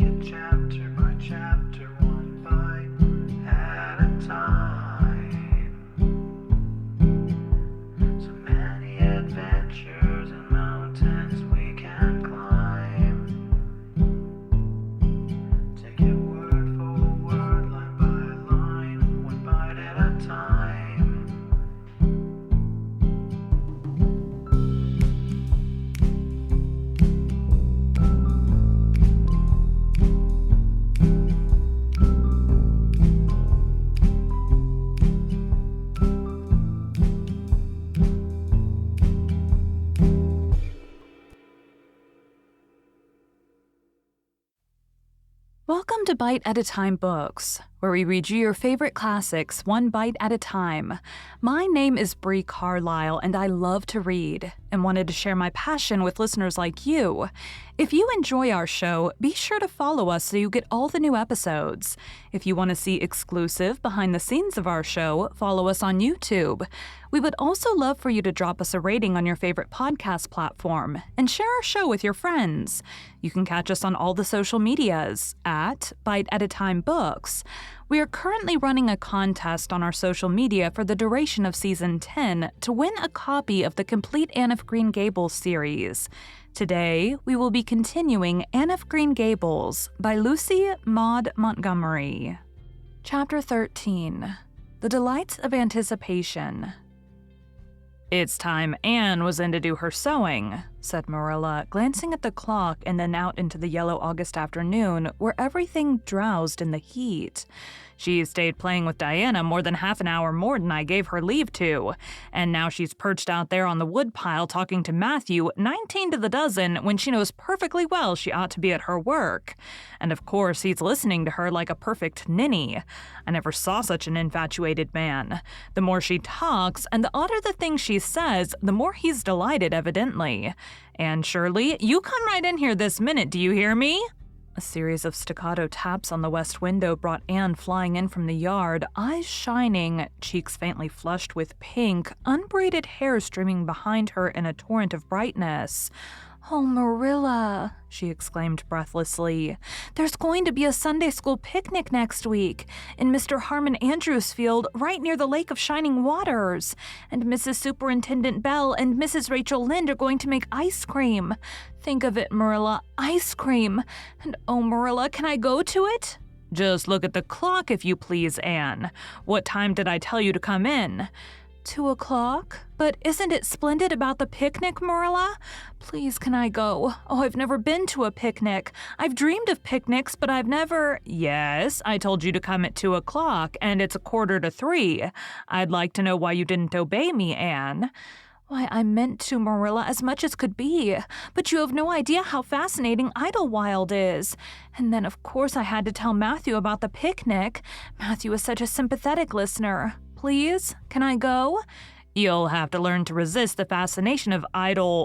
it chapter by chapter, one bite at a time. So many adventures and mountains we can climb. Take it word for word, line by line, one bite at a time. Welcome to Bite at a Time Books, where we read you your favorite classics one bite at a time. My name is Bree Carlile, and I love to read, and wanted to share my passion with listeners like you. If you enjoy our show, be sure to follow us so you get all the new episodes. If you want to see exclusive behind the scenes of our show, follow us on YouTube. We would also love for you to drop us a rating on your favorite podcast platform and share our show with your friends. You can catch us on all the social medias at Bite at a Time Books. We are currently running a contest on our social media for the duration of Season 10 to win a copy of the complete Anne of Green Gables series. Today, we will be continuing Anne of Green Gables by Lucy Maud Montgomery. Chapter 13. The Delights of Anticipation. "It's time Anne was in to do her sewing," said Marilla, glancing at the clock and then out into the yellow August afternoon where everything drowsed in the heat. "She stayed playing with Diana more than half an hour more than I gave her leave to, and now she's perched out there on the woodpile talking to Matthew 19 to the dozen when she knows perfectly well she ought to be at her work. And of course he's listening to her like a perfect ninny. I never saw such an infatuated man. The more she talks and the odder the things she says, the more he's delighted, evidently. Anne Shirley, you come right in here this minute, do you hear me?" A series of staccato taps on the west window brought Anne flying in from the yard, eyes shining, cheeks faintly flushed with pink, unbraided hair streaming behind her in a torrent of brightness. "Oh, Marilla," she exclaimed breathlessly, "there's going to be a Sunday school picnic next week in Mr. Harmon Andrews' field right near the Lake of Shining Waters, and Mrs. Superintendent Bell and Mrs. Rachel Lynde are going to make ice cream. Think of it, Marilla, ice cream. And oh, Marilla, can I go to it?" "Just look at the clock, if you please, Anne. What time did I tell you to come in?" 2:00? But isn't it splendid about the picnic, Marilla? Please, can I go? Oh, I've never been to a picnic. I've dreamed of picnics, but I've never— "Yes, I told you to come at 2:00, and it's 2:45. I'd like to know why you didn't obey me, Anne." "Why, I meant to, Marilla, as much as could be. But you have no idea how fascinating Idlewild is. And then, of course, I had to tell Matthew about the picnic. Matthew is such a sympathetic listener. Please, can I go?" "You'll have to learn to resist the fascination of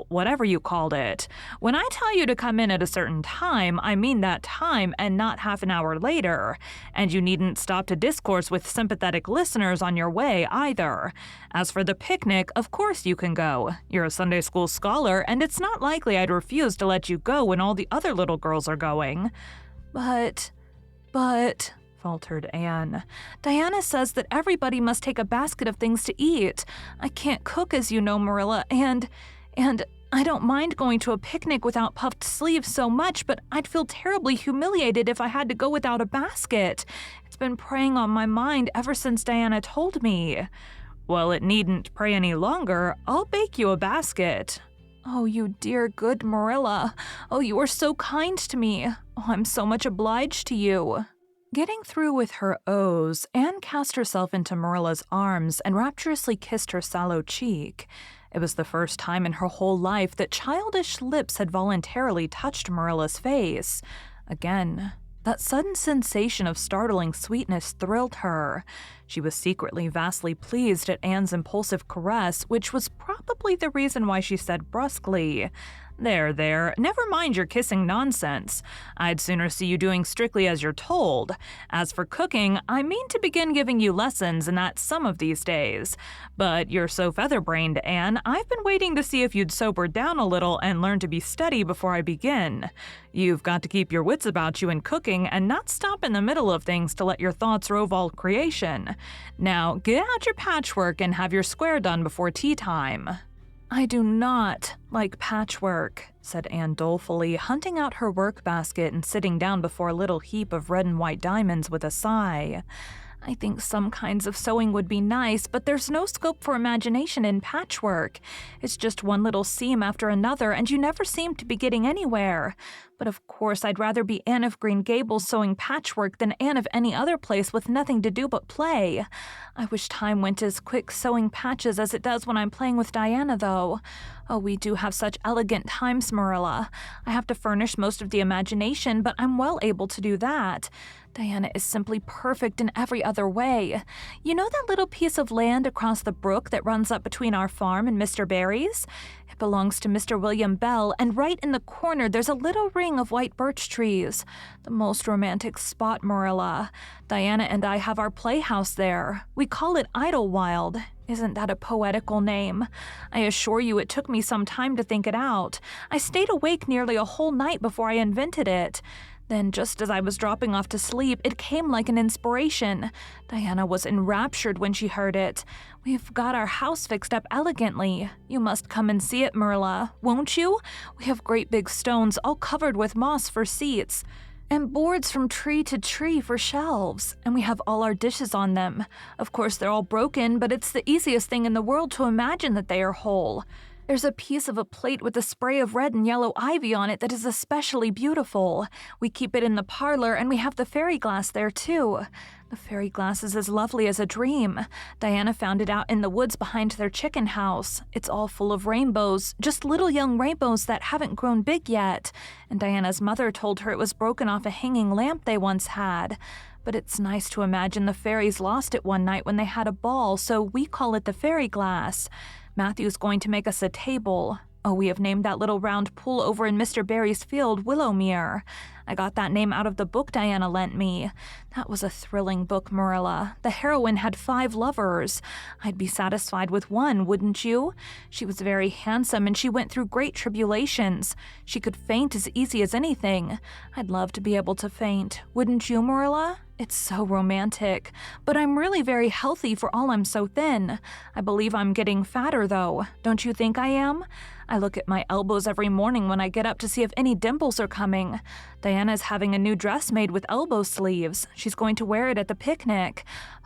whatever you called it. When I tell you to come in at a certain time, I mean that time and not half an hour later. And you needn't stop to discourse with sympathetic listeners on your way, either. As for the picnic, of course you can go. You're a Sunday school scholar, and it's not likely I'd refuse to let you go when all the other little girls are going." But, faltered Anne. "Diana says that everybody must take a basket of things to eat. I can't cook, as you know, Marilla, and I don't mind going to a picnic without puffed sleeves so much, but I'd feel terribly humiliated if I had to go without a basket. It's been preying on my mind ever since Diana told me." "Well, it needn't prey any longer. I'll bake you a basket." "Oh, you dear good Marilla. Oh, you are so kind to me. Oh, I'm so much obliged to you." Getting through with her O's, Anne cast herself into Marilla's arms and rapturously kissed her sallow cheek. It was the first time in her whole life that childish lips had voluntarily touched Marilla's face. Again, that sudden sensation of startling sweetness thrilled her. She was secretly vastly pleased at Anne's impulsive caress, which was probably the reason why she said brusquely, There, never mind your kissing nonsense. I'd sooner see you doing strictly as you're told. As for cooking, I mean to begin giving you lessons in that some of these days. But you're so feather-brained, Anne, I've been waiting to see if you'd sober down a little and learn to be steady before I begin. You've got to keep your wits about you in cooking and not stop in the middle of things to let your thoughts rove all creation. Now, get out your patchwork and have your square done before tea time." "I do not like patchwork," said Anne dolefully, hunting out her work basket and sitting down before a little heap of red and white diamonds with a sigh. "I think some kinds of sewing would be nice, but there's no scope for imagination in patchwork. It's just one little seam after another, and you never seem to be getting anywhere. But of course I'd rather be Anne of Green Gables sewing patchwork than Anne of any other place with nothing to do but play. I wish time went as quick sewing patches as it does when I'm playing with Diana, though. Oh, we do have such elegant times, Marilla. I have to furnish most of the imagination, but I'm well able to do that. Diana is simply perfect in every other way. You know that little piece of land across the brook that runs up between our farm and Mr. Barry's? It belongs to Mr. William Bell, and right in the corner there's a little ring of white birch trees. The most romantic spot, Marilla. Diana and I have our playhouse there. We call it Idlewild. Isn't that a poetical name? I assure you it took me some time to think it out. I stayed awake nearly a whole night before I invented it. Then, just as I was dropping off to sleep, it came like an inspiration. Diana was enraptured when she heard it. We've got our house fixed up elegantly. You must come and see it, Marilla, won't you? We have great big stones all covered with moss for seats, and boards from tree to tree for shelves, and we have all our dishes on them. Of course, they're all broken, but it's the easiest thing in the world to imagine that they are whole. There's a piece of a plate with a spray of red and yellow ivy on it that is especially beautiful. We keep it in the parlor, and we have the fairy glass there, too. The fairy glass is as lovely as a dream. Diana found it out in the woods behind their chicken house. It's all full of rainbows, just little young rainbows that haven't grown big yet. And Diana's mother told her it was broken off a hanging lamp they once had. But it's nice to imagine the fairies lost it one night when they had a ball, so we call it the fairy glass. Matthew's going to make us a table. Oh, we have named that little round pool over in Mr. Barry's field Willowmere. I got that name out of the book Diana lent me. That was a thrilling book, Marilla. The heroine had 5 lovers. I'd be satisfied with one, wouldn't you? She was very handsome, and she went through great tribulations. She could faint as easy as anything. I'd love to be able to faint. Wouldn't you, Marilla? It's so romantic. But I'm really very healthy for all I'm so thin. I believe I'm getting fatter, though. Don't you think I am? I look at my elbows every morning when I get up to see if any dimples are coming. Diana's having a new dress made with elbow sleeves. She's going to wear it at the picnic.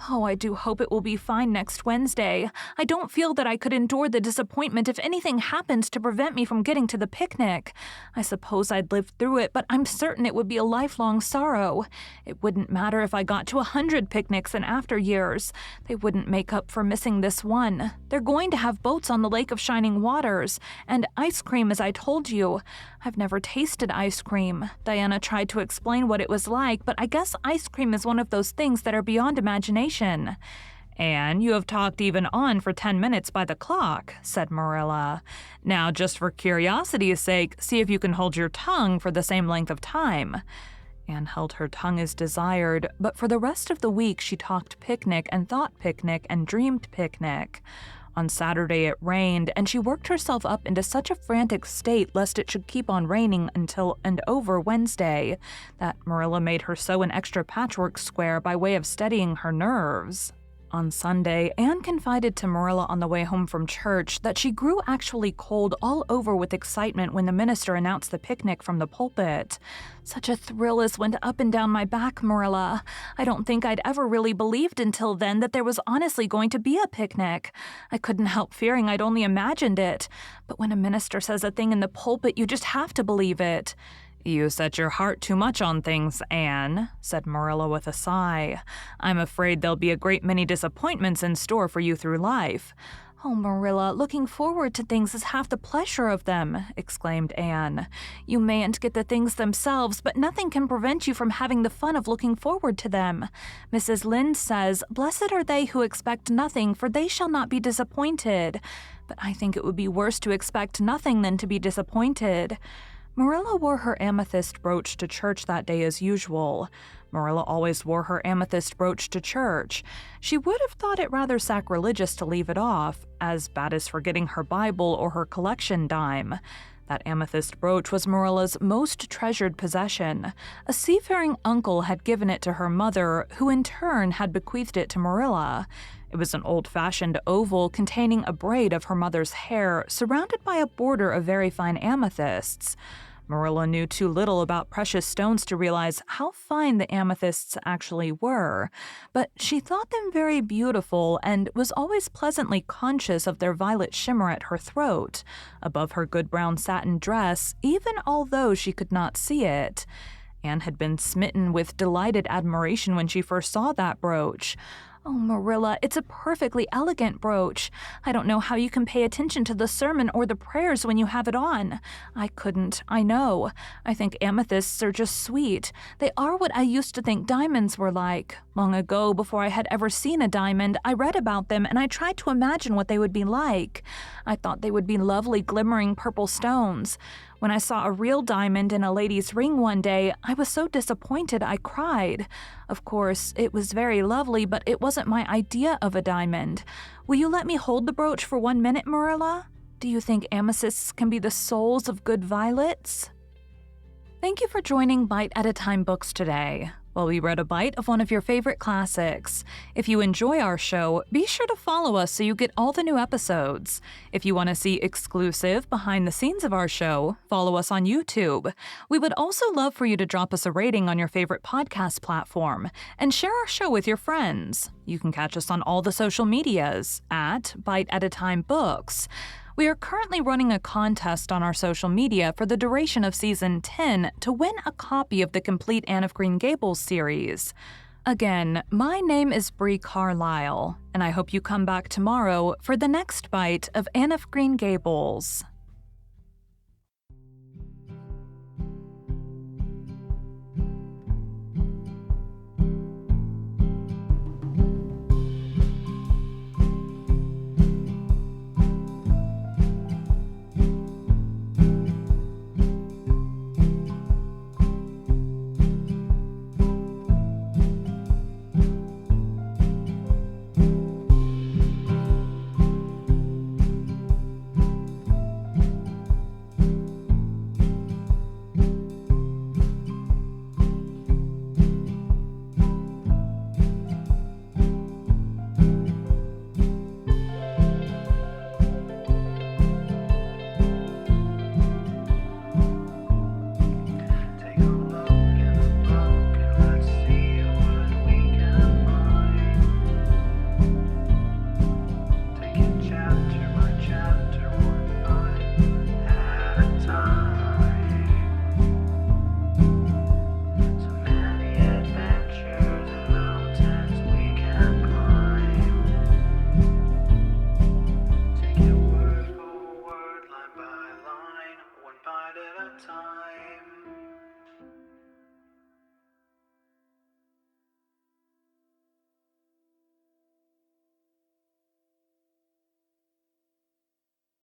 Oh, I do hope it will be fine next Wednesday. I don't feel that I could endure the disappointment if anything happened to prevent me from getting to the picnic. I suppose I'd live through it, but I'm certain it would be a lifelong sorrow. It wouldn't matter if I got to 100 picnics in after years. They wouldn't make up for missing this one. They're going to have boats on the Lake of Shining Waters, and ice cream, as I told you. I've never tasted ice cream. Diana tried to explain what it was like, but I guess ice cream is one of those things that are beyond imagination. "And you have talked even on for 10 minutes by the clock," said Marilla. "Now, just for curiosity's sake, see if you can hold your tongue for the same length of time." Anne held her tongue as desired, but for the rest of the week she talked picnic and thought picnic and dreamed picnic. On Saturday it rained, and she worked herself up into such a frantic state lest it should keep on raining until and over Wednesday that Marilla made her sew an extra patchwork square by way of steadying her nerves. On Sunday, Anne confided to Marilla on the way home from church that she grew actually cold all over with excitement when the minister announced the picnic from the pulpit. Such a thrill as went up and down my back, Marilla. I don't think I'd ever really believed until then that there was honestly going to be a picnic. I couldn't help fearing I'd only imagined it. But when a minister says a thing in the pulpit, you just have to believe it. "You set your heart too much on things, Anne," said Marilla with a sigh. "I'm afraid there'll be a great many disappointments in store for you through life." "Oh, Marilla, looking forward to things is half the pleasure of them," exclaimed Anne. "You mayn't get the things themselves, but nothing can prevent you from having the fun of looking forward to them. Mrs. Lynde says, 'Blessed are they who expect nothing, for they shall not be disappointed.' But I think it would be worse to expect nothing than to be disappointed." Marilla wore her amethyst brooch to church that day as usual. Marilla always wore her amethyst brooch to church. She would have thought it rather sacrilegious to leave it off, as bad as forgetting her Bible or her collection dime. That amethyst brooch was Marilla's most treasured possession. A seafaring uncle had given it to her mother, who in turn had bequeathed it to Marilla. It was an old-fashioned oval containing a braid of her mother's hair, surrounded by a border of very fine amethysts. Marilla knew too little about precious stones to realize how fine the amethysts actually were, but she thought them very beautiful and was always pleasantly conscious of their violet shimmer at her throat, above her good brown satin dress, even although she could not see it. Anne had been smitten with delighted admiration when she first saw that brooch. "Oh, Marilla, it's a perfectly elegant brooch. I don't know how you can pay attention to the sermon or the prayers when you have it on. I couldn't, I know. I think amethysts are just sweet. They are what I used to think diamonds were like. Long ago, before I had ever seen a diamond, I read about them and I tried to imagine what they would be like. I thought they would be lovely, glimmering purple stones. When I saw a real diamond in a lady's ring one day, I was so disappointed I cried. Of course, it was very lovely, but it wasn't my idea of a diamond. Will you let me hold the brooch for 1 minute, Marilla? Do you think amethysts can be the souls of good violets?" Thank you for joining Bite at a Time Books today, while we read a bite of one of your favorite classics. If you enjoy our show, be sure to follow us so you get all the new episodes. If you want to see exclusive behind the scenes of our show, follow us on YouTube. We would also love for you to drop us a rating on your favorite podcast platform and share our show with your friends. You can catch us on all the social medias at Bite at a Time Books. We are currently running a contest on our social media for the duration of Season 10 to win a copy of the complete Anne of Green Gables series. Again, my name is Bree Carlile, and I hope you come back tomorrow for the next bite of Anne of Green Gables.